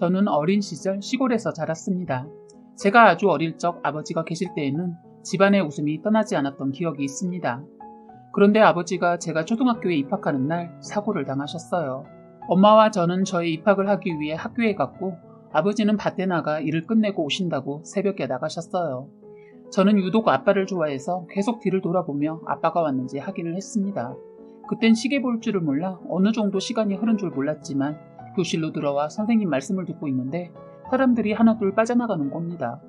저는 어린 시절 시골에서 자랐습니다. 제가 아주 어릴 적 아버지가 계실 때에는 집안의 웃음이 떠나지 않았던 기억이 있습니다. 그런데 아버지가 제가 초등학교에 입학하는 날 사고를 당하셨어요. 엄마와 저는 저의 입학을 하기 위해 학교에 갔고 아버지는 밭에 나가 일을 끝내고 오신다고 새벽에 나가셨어요. 저는 유독 아빠를 좋아해서 계속 뒤를 돌아보며 아빠가 왔는지 확인을 했습니다. 그땐 시계 볼 줄을 몰라 어느 정도 시간이 흐른 줄 몰랐지만 교실로 들어와 선생님 말씀을 듣고 있는데 사람들이 하나둘 빠져나가는 겁니다.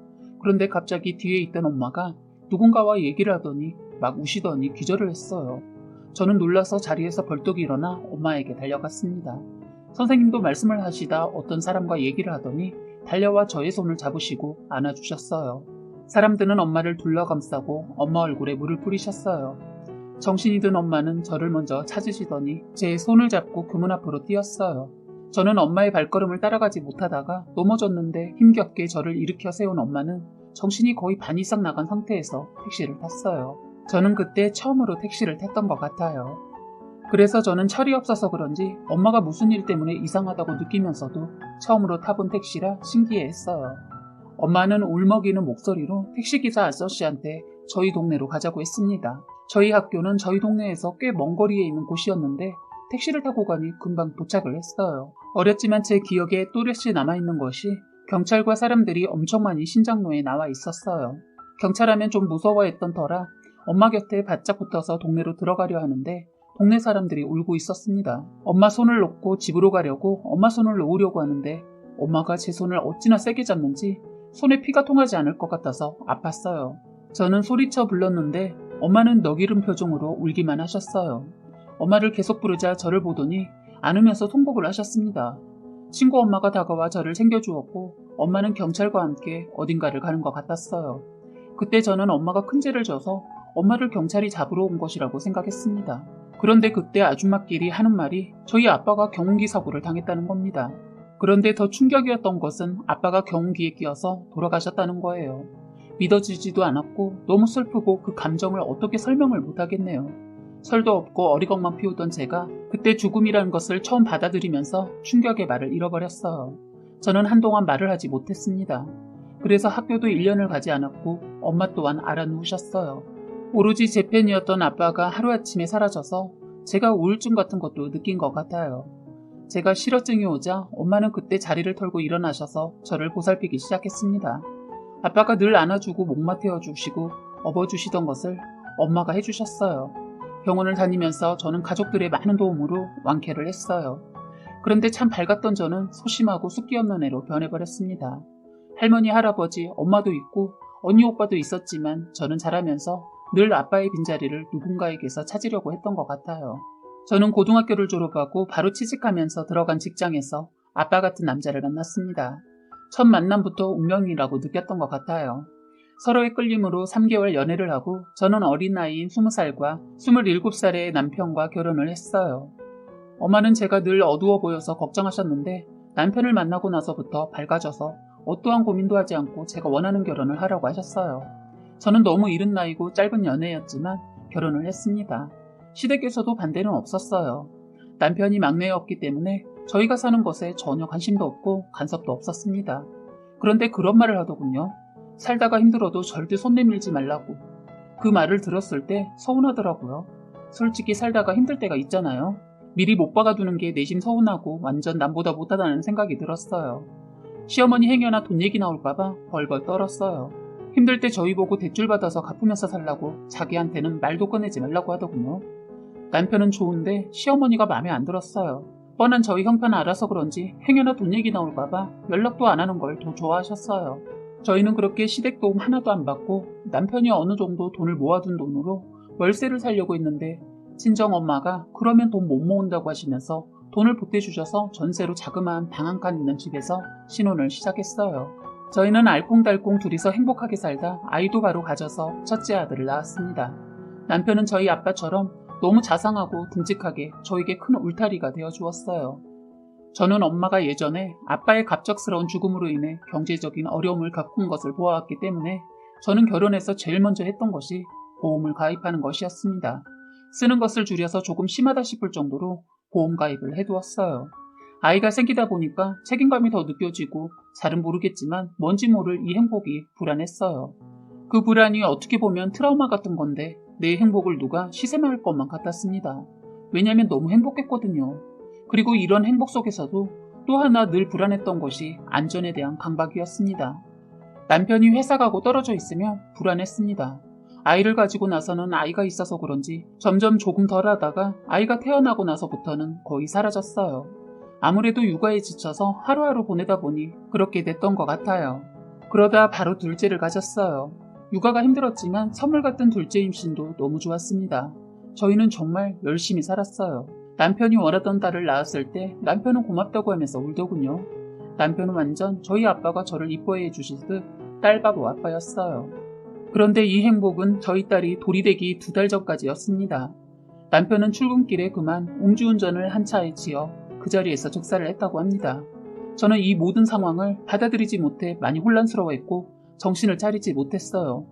그런데 갑자기 뒤에 있던 엄마가 누군가와 얘기를 하더니 막 우시더니 기절을 했어요. 저는 놀라서 자리에서 벌떡 일어나 엄마에게 달려갔습니다. 선생님도 말씀을 하시다 어떤 사람과 얘기를 하더니 달려와 저의 손을 잡으시고 안아주셨어요. 사람들은 엄마를 둘러감싸고 엄마 얼굴에 물을 뿌리셨어요. 정신이 든 엄마는 저를 먼저 찾으시더니 제 손을 잡고 교문 앞으로 뛰었어요. 저는 엄마의 발걸음을 따라가지 못하다가 넘어졌는데 힘겹게 저를 일으켜 세운 엄마는 정신이 거의 반 이상 나간 상태에서 택시를 탔어요. 저는 그때 처음으로 택시를 탔던 것 같아요. 그래서 저는 철이 없어서 그런지 엄마가 무슨 일 때문에 이상하다고 느끼면서도 처음으로 타본 택시라 신기해했어요. 엄마는 울먹이는 목소리로 택시기사 아저씨한테 저희 동네로 가자고 했습니다. 저희 학교는 저희 동네에서 꽤 먼 거리에 있는 곳이었는데 택시를 타고 가니 금방 도착을 했어요. 어렸지만 제 기억에 또렷이 남아있는 것이 경찰과 사람들이 엄청 많이 신장로에 나와 있었어요. 경찰하면 좀 무서워했던 터라 엄마 곁에 바짝 붙어서 동네로 들어가려 하는데 동네 사람들이 울고 있었습니다. 엄마 손을 놓고 집으로 가려고 엄마 손을 놓으려고 하는데 엄마가 제 손을 어찌나 세게 잡는지 손에 피가 통하지 않을 것 같아서 아팠어요. 저는 소리쳐 불렀는데 엄마는 너기른 표정으로 울기만 하셨어요. 엄마를 계속 부르자 저를 보더니 안으면서 통곡을 하셨습니다. 친구 엄마가 다가와 저를 챙겨주었고 엄마는 경찰과 함께 어딘가를 가는 것 같았어요. 그때 저는 엄마가 큰 죄를 져서 엄마를 경찰이 잡으러 온 것이라고 생각했습니다. 그런데 그때 아줌마끼리 하는 말이 저희 아빠가 경운기 사고를 당했다는 겁니다. 그런데 더 충격이었던 것은 아빠가 경운기에 끼어서 돌아가셨다는 거예요. 믿어지지도 않았고 너무 슬프고 그 감정을 어떻게 설명을 못하겠네요. 설도 없고 어리광만 피우던 제가 그때 죽음이라는 것을 처음 받아들이면서 충격의 말을 잃어버렸어요. 저는 한동안 말을 하지 못했습니다. 그래서 학교도 1년을 가지 않았고 엄마 또한 알아누우셨어요. 오로지 제 팬이었던 아빠가 하루아침에 사라져서 제가 우울증 같은 것도 느낀 것 같아요. 제가 실어증이 오자 엄마는 그때 자리를 털고 일어나셔서 저를 보살피기 시작했습니다. 아빠가 늘 안아주고 목마 태워주시고 업어주시던 것을 엄마가 해주셨어요. 병원을 다니면서 저는 가족들의 많은 도움으로 완쾌를 했어요. 그런데 참 밝았던 저는 소심하고 숫기 없는 애로 변해버렸습니다. 할머니, 할아버지, 엄마도 있고 언니, 오빠도 있었지만 저는 자라면서 늘 아빠의 빈자리를 누군가에게서 찾으려고 했던 것 같아요. 저는 고등학교를 졸업하고 바로 취직하면서 들어간 직장에서 아빠 같은 남자를 만났습니다. 첫 만남부터 운명이라고 느꼈던 것 같아요. 서로의 끌림으로 3개월 연애를 하고 저는 어린 나이인 20살과 27살의 남편과 결혼을 했어요. 엄마는 제가 늘 어두워 보여서 걱정하셨는데 남편을 만나고 나서부터 밝아져서 어떠한 고민도 하지 않고 제가 원하는 결혼을 하라고 하셨어요. 저는 너무 이른 나이고 짧은 연애였지만 결혼을 했습니다. 시댁에서도 반대는 없었어요. 남편이 막내였기 때문에 저희가 사는 것에 전혀 관심도 없고 간섭도 없었습니다. 그런데 그런 말을 하더군요. 살다가 힘들어도 절대 손 내밀지 말라고. 그 말을 들었을 때 서운하더라고요. 솔직히 살다가 힘들 때가 있잖아요. 미리 못 박아두는 게 내심 서운하고 완전 남보다 못하다는 생각이 들었어요. 시어머니 행여나 돈 얘기 나올까봐 벌벌 떨었어요. 힘들 때 저희 보고 대출 받아서 갚으면서 살라고 자기한테는 말도 꺼내지 말라고 하더군요. 남편은 좋은데 시어머니가 마음에 안 들었어요. 뻔한 저희 형편 알아서 그런지 행여나 돈 얘기 나올까봐 연락도 안 하는 걸 더 좋아하셨어요. 저희는 그렇게 시댁 도움 하나도 안 받고 남편이 어느 정도 돈을 모아둔 돈으로 월세를 살려고 했는데 친정엄마가 그러면 돈 못 모은다고 하시면서 돈을 보태주셔서 전세로 자그마한 방 한 칸 있는 집에서 신혼을 시작했어요. 저희는 알콩달콩 둘이서 행복하게 살다 아이도 바로 가져서 첫째 아들을 낳았습니다. 남편은 저희 아빠처럼 너무 자상하고 듬직하게 저에게 큰 울타리가 되어주었어요. 저는 엄마가 예전에 아빠의 갑작스러운 죽음으로 인해 경제적인 어려움을 겪은 것을 보아왔기 때문에 저는 결혼해서 제일 먼저 했던 것이 보험을 가입하는 것이었습니다. 쓰는 것을 줄여서 조금 심하다 싶을 정도로 보험 가입을 해두었어요. 아이가 생기다 보니까 책임감이 더 느껴지고 잘은 모르겠지만 뭔지 모를 이 행복이 불안했어요. 그 불안이 어떻게 보면 트라우마 같은 건데 내 행복을 누가 시샘할 것만 같았습니다. 왜냐면 너무 행복했거든요. 그리고 이런 행복 속에서도 또 하나 늘 불안했던 것이 안전에 대한 강박이었습니다. 남편이 회사 가고 떨어져 있으면 불안했습니다. 아이를 가지고 나서는 아이가 있어서 그런지 점점 조금 덜 하다가 아이가 태어나고 나서부터는 거의 사라졌어요. 아무래도 육아에 지쳐서 하루하루 보내다 보니 그렇게 됐던 것 같아요. 그러다 바로 둘째를 가졌어요. 육아가 힘들었지만 선물 같은 둘째 임신도 너무 좋았습니다. 저희는 정말 열심히 살았어요. 남편이 원하던 딸을 낳았을 때 남편은 고맙다고 하면서 울더군요. 남편은 완전 저희 아빠가 저를 이뻐해 주시듯 딸바보 아빠였어요. 그런데 이 행복은 저희 딸이 돌이 되기 2달 전까지였습니다. 남편은 출근길에 그만 음주운전을 한 차에 치여 그 자리에서 즉사를 했다고 합니다. 저는 이 모든 상황을 받아들이지 못해 많이 혼란스러워했고 정신을 차리지 못했어요.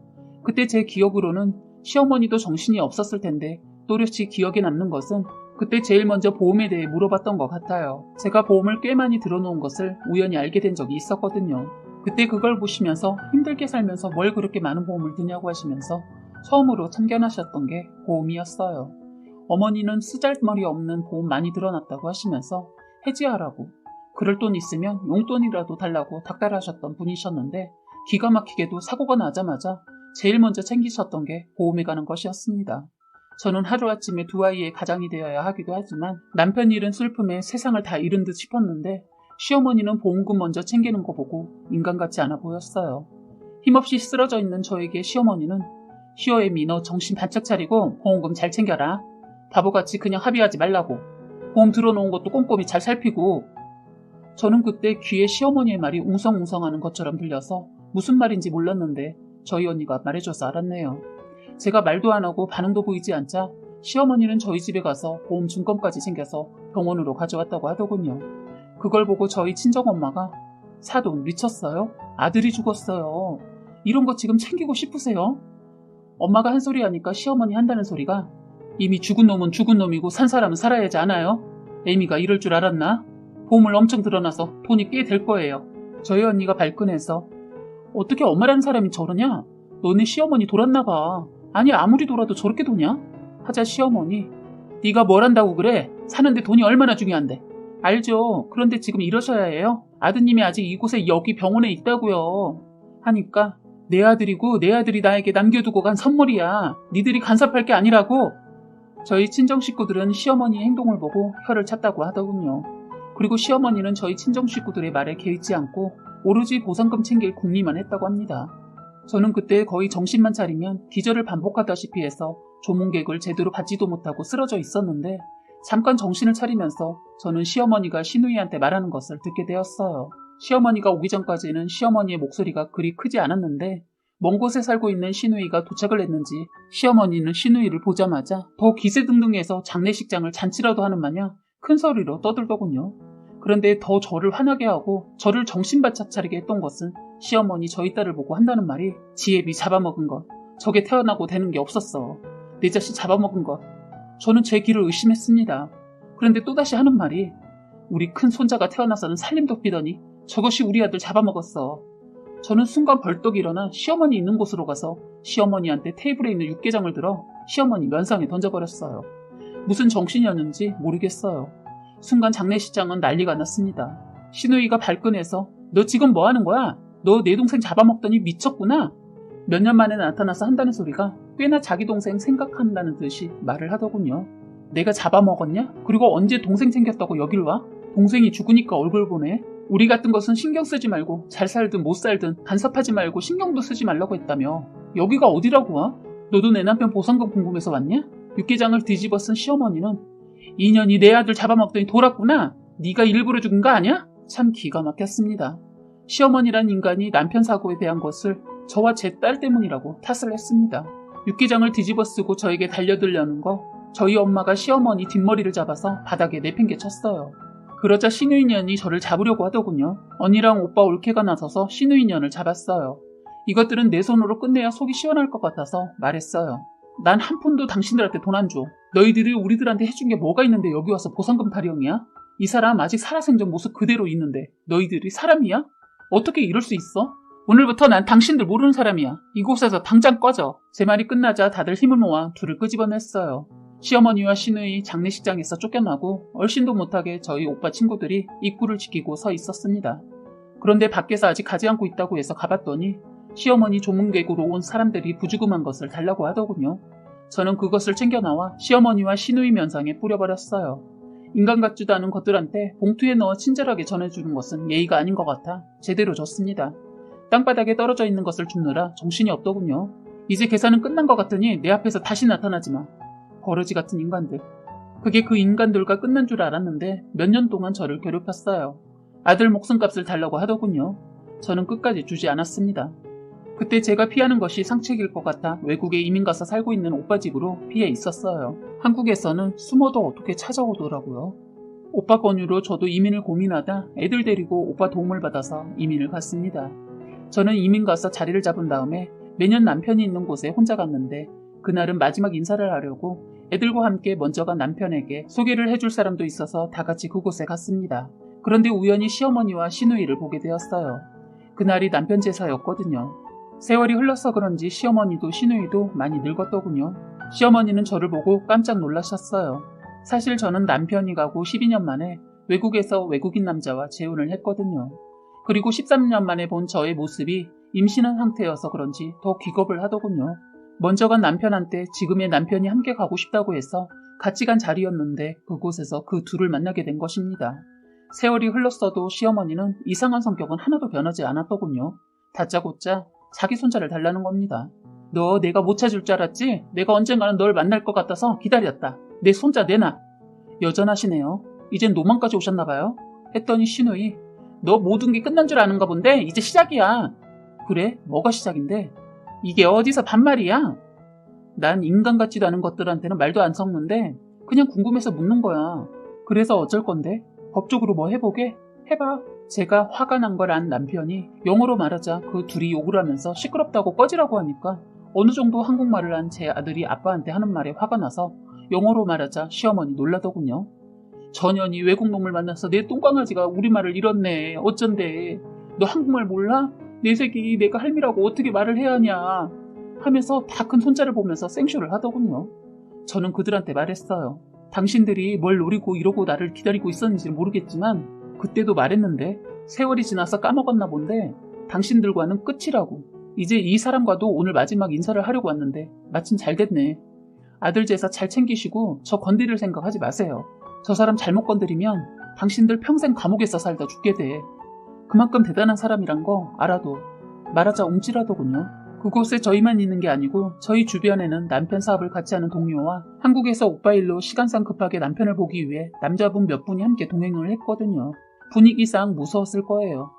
그때 제 기억으로는 시어머니도 정신이 없었을 텐데 또렷이 기억에 남는 것은 그때 제일 먼저 보험에 대해 물어봤던 것 같아요. 제가 보험을 꽤 많이 들어놓은 것을 우연히 알게 된 적이 있었거든요. 그때 그걸 보시면서 힘들게 살면서 뭘 그렇게 많은 보험을 드냐고 하시면서 처음으로 참견하셨던 게 보험이었어요. 어머니는 쓰잘머리 없는 보험 많이 들어놨다고 하시면서 해지하라고, 그럴 돈 있으면 용돈이라도 달라고 닥달하셨던 분이셨는데 기가 막히게도 사고가 나자마자 제일 먼저 챙기셨던 게 보험에 관한 것이었습니다. 저는 하루아침에 2아이의 가장이 되어야 하기도 하지만 남편 잃은 슬픔에 세상을 다 잃은 듯 싶었는데 시어머니는 보험금 먼저 챙기는 거 보고 인간 같지 않아 보였어요. 힘없이 쓰러져 있는 저에게 시어머니는 시어애미 너 정신 바짝 차리고 보험금 잘 챙겨라. 바보같이 그냥 합의하지 말라고. 보험 들어놓은 것도 꼼꼼히 잘 살피고. 저는 그때 귀에 시어머니의 말이 웅성웅성하는 것처럼 들려서 무슨 말인지 몰랐는데 저희 언니가 말해줘서 알았네요. 제가 말도 안 하고 반응도 보이지 않자 시어머니는 저희 집에 가서 보험 증권까지 챙겨서 병원으로 가져왔다고 하더군요. 그걸 보고 저희 친정엄마가 사돈 미쳤어요? 아들이 죽었어요. 이런 거 지금 챙기고 싶으세요? 엄마가 한 소리 하니까 시어머니 한다는 소리가 이미 죽은 놈은 죽은 놈이고 산 사람은 살아야지 않아요? 애미가 이럴 줄 알았나? 보험을 엄청 들어놔서 돈이 꽤 될 거예요. 저희 언니가 발끈해서 어떻게 엄마라는 사람이 저러냐? 너네 시어머니 돌았나 봐. 아니 아무리 돌아도 저렇게 도냐? 하자 시어머니 네가 뭘 한다고 그래? 사는데 돈이 얼마나 중요한데. 알죠. 그런데 지금 이러셔야 해요. 아드님이 아직 이곳에 여기 병원에 있다고요. 하니까 내 아들이고 내 아들이 나에게 남겨두고 간 선물이야. 니들이 간섭할 게 아니라고. 저희 친정 식구들은 시어머니의 행동을 보고 혀를 찼다고 하더군요. 그리고 시어머니는 저희 친정 식구들의 말에 개의치 않고 오로지 보상금 챙길 궁리만 했다고 합니다. 저는 그때 거의 정신만 차리면 기절을 반복하다시피 해서 조문객을 제대로 받지도 못하고 쓰러져 있었는데 잠깐 정신을 차리면서 저는 시어머니가 시누이한테 말하는 것을 듣게 되었어요. 시어머니가 오기 전까지는 시어머니의 목소리가 그리 크지 않았는데 먼 곳에 살고 있는 시누이가 도착을 했는지 시어머니는 시누이를 보자마자 더 기세등등해서 장례식장을 잔치라도 하는 마냥 큰 소리로 떠들더군요. 그런데 더 저를 화나게 하고 저를 정신바짝 차리게 했던 것은 시어머니 저희 딸을 보고 한다는 말이 지혜비 잡아먹은 것, 저게 태어나고 되는 게 없었어. 내 자식 잡아먹은 것. 저는 제 귀를 의심했습니다. 그런데 또다시 하는 말이 우리 큰 손자가 태어나서는 살림도 삐더니 저것이 우리 아들 잡아먹었어. 저는 순간 벌떡 일어나 시어머니 있는 곳으로 가서 시어머니한테 테이블에 있는 육개장을 들어 시어머니 면상에 던져버렸어요. 무슨 정신이었는지 모르겠어요. 순간 장례식장은 난리가 났습니다. 시누이가 발끈해서 너 지금 뭐 하는 거야? 너 내 동생 잡아먹더니 미쳤구나? 몇 년 만에 나타나서 한다는 소리가 꽤나 자기 동생 생각한다는 듯이 말을 하더군요. 내가 잡아먹었냐? 그리고 언제 동생 챙겼다고 여길 와? 동생이 죽으니까 얼굴 보네. 우리 같은 것은 신경 쓰지 말고 잘 살든 못 살든 간섭하지 말고 신경도 쓰지 말라고 했다며. 여기가 어디라고 와? 너도 내 남편 보상금 궁금해서 왔냐? 육개장을 뒤집어 쓴 시어머니는 인연이 내 아들 잡아먹더니 돌았구나. 네가 일부러 죽은 거 아니야? 참 기가 막혔습니다. 시어머니란 인간이 남편 사고에 대한 것을 저와 제 딸 때문이라고 탓을 했습니다. 육개장을 뒤집어 쓰고 저에게 달려들려는 거 저희 엄마가 시어머니 뒷머리를 잡아서 바닥에 내팽개쳤어요. 그러자 시누이년이 저를 잡으려고 하더군요. 언니랑 오빠 올케가 나서서 시누이년을 잡았어요. 이것들은 내 손으로 끝내야 속이 시원할 것 같아서 말했어요. 난 한 푼도 당신들한테 돈 안 줘. 너희들이 우리들한테 해준 게 뭐가 있는데 여기 와서 보상금 타령이야? 이 사람 아직 살아생전 모습 그대로 있는데 너희들이 사람이야? 어떻게 이럴 수 있어? 오늘부터 난 당신들 모르는 사람이야. 이곳에서 당장 꺼져. 제 말이 끝나자 다들 힘을 모아 둘을 끄집어냈어요. 시어머니와 시누이 장례식장에서 쫓겨나고 얼씬도 못하게 저희 오빠 친구들이 입구를 지키고 서 있었습니다. 그런데 밖에서 아직 가지 않고 있다고 해서 가봤더니 시어머니 조문객으로 온 사람들이 부주금한 것을 달라고 하더군요. 저는 그것을 챙겨 나와 시어머니와 시누이 면상에 뿌려버렸어요. 인간 같지도 않은 것들한테 봉투에 넣어 친절하게 전해주는 것은 예의가 아닌 것 같아 제대로 줬습니다. 땅바닥에 떨어져 있는 것을 줍느라 정신이 없더군요. 이제 계산은 끝난 것 같으니 내 앞에서 다시 나타나지 마. 버러지 같은 인간들. 그게 그 인간들과 끝난 줄 알았는데 몇 년 동안 저를 괴롭혔어요. 아들 목숨값을 달라고 하더군요. 저는 끝까지 주지 않았습니다. 그때 제가 피하는 것이 상책일 것 같아 외국에 이민 가서 살고 있는 오빠 집으로 피해 있었어요. 한국에서는 숨어도 어떻게 찾아오더라고요. 오빠 권유로 저도 이민을 고민하다 애들 데리고 오빠 도움을 받아서 이민을 갔습니다. 저는 이민 가서 자리를 잡은 다음에 매년 남편이 있는 곳에 혼자 갔는데 그날은 마지막 인사를 하려고 애들과 함께 먼저 간 남편에게 소개를 해줄 사람도 있어서 다 같이 그곳에 갔습니다. 그런데 우연히 시어머니와 시누이를 보게 되었어요. 그날이 남편 제사였거든요. 세월이 흘러서 그런지 시어머니도 시누이도 많이 늙었더군요. 시어머니는 저를 보고 깜짝 놀라셨어요. 사실 저는 남편이 가고 12년 만에 외국에서 외국인 남자와 재혼을 했거든요. 그리고 13년 만에 본 저의 모습이 임신한 상태여서 그런지 더 기겁을 하더군요. 먼저 간 남편한테 지금의 남편이 함께 가고 싶다고 해서 같이 간 자리였는데 그곳에서 그 둘을 만나게 된 것입니다. 세월이 흘렀어도 시어머니는 이상한 성격은 하나도 변하지 않았더군요. 다짜고짜 자기 손자를 달라는 겁니다. 너 내가 못 찾을 줄 알았지? 내가 언젠가는 널 만날 것 같아서 기다렸다. 내 손자 내놔. 여전하시네요. 이젠 노망까지 오셨나봐요. 했더니 시누이 너 모든 게 끝난 줄 아는가 본데 이제 시작이야. 그래? 뭐가 시작인데? 이게 어디서 반말이야? 난 인간 같지도 않은 것들한테는 말도 안 섞는데 그냥 궁금해서 묻는 거야. 그래서 어쩔 건데? 법적으로 뭐 해보게? 해봐. 제가 화가 난 걸 안 남편이 영어로 말하자 그 둘이 욕을 하면서 시끄럽다고 꺼지라고 하니까 어느 정도 한국말을 한 제 아들이 아빠한테 하는 말에 화가 나서 영어로 말하자 시어머니 놀라더군요. 전현이 외국 놈을 만나서 내 똥강아지가 우리말을 잃었네. 어쩐데. 너 한국말 몰라? 내 새끼 내가 할미라고 어떻게 말을 해야 하냐 하면서 다 큰 손자를 보면서 생쇼를 하더군요. 저는 그들한테 말했어요. 당신들이 뭘 노리고 이러고 나를 기다리고 있었는지는 모르겠지만 그때도 말했는데 세월이 지나서 까먹었나 본데 당신들과는 끝이라고. 이제 이 사람과도 오늘 마지막 인사를 하려고 왔는데 마침 잘 됐네. 아들 제사 잘 챙기시고 저 건드릴 생각하지 마세요. 저 사람 잘못 건드리면 당신들 평생 감옥에서 살다 죽게 돼. 그만큼 대단한 사람이란 거 알아도 말하자 움찔하더군요. 그곳에 저희만 있는 게 아니고 저희 주변에는 남편 사업을 같이 하는 동료와 한국에서 오빠 일로 시간상 급하게 남편을 보기 위해 남자분 몇 분이 함께 동행을 했거든요. 분위기상 무서웠을 거예요.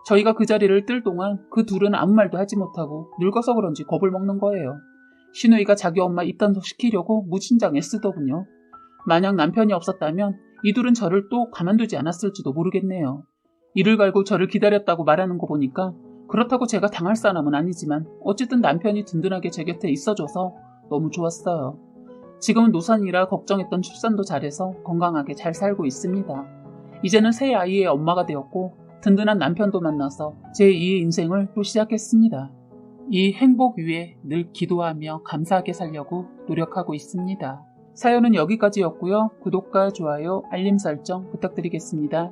저희가 그 자리를 뜰 동안 그 둘은 아무 말도 하지 못하고 늙어서 그런지 겁을 먹는 거예요. 시누이가 자기 엄마 입단속 시키려고 무진장 애쓰더군요. 만약 남편이 없었다면 이 둘은 저를 또 가만두지 않았을지도 모르겠네요. 이를 갈고 저를 기다렸다고 말하는 거 보니까 그렇다고 제가 당할 사람은 아니지만 어쨌든 남편이 든든하게 제 곁에 있어줘서 너무 좋았어요. 지금은 노산이라 걱정했던 출산도 잘해서 건강하게 잘 살고 있습니다. 이제는 새 아이의 엄마가 되었고 든든한 남편도 만나서 제2의 인생을 또 시작했습니다. 이 행복 위에 늘 기도하며 감사하게 살려고 노력하고 있습니다. 사연은 여기까지였고요. 구독과 좋아요, 알림 설정 부탁드리겠습니다.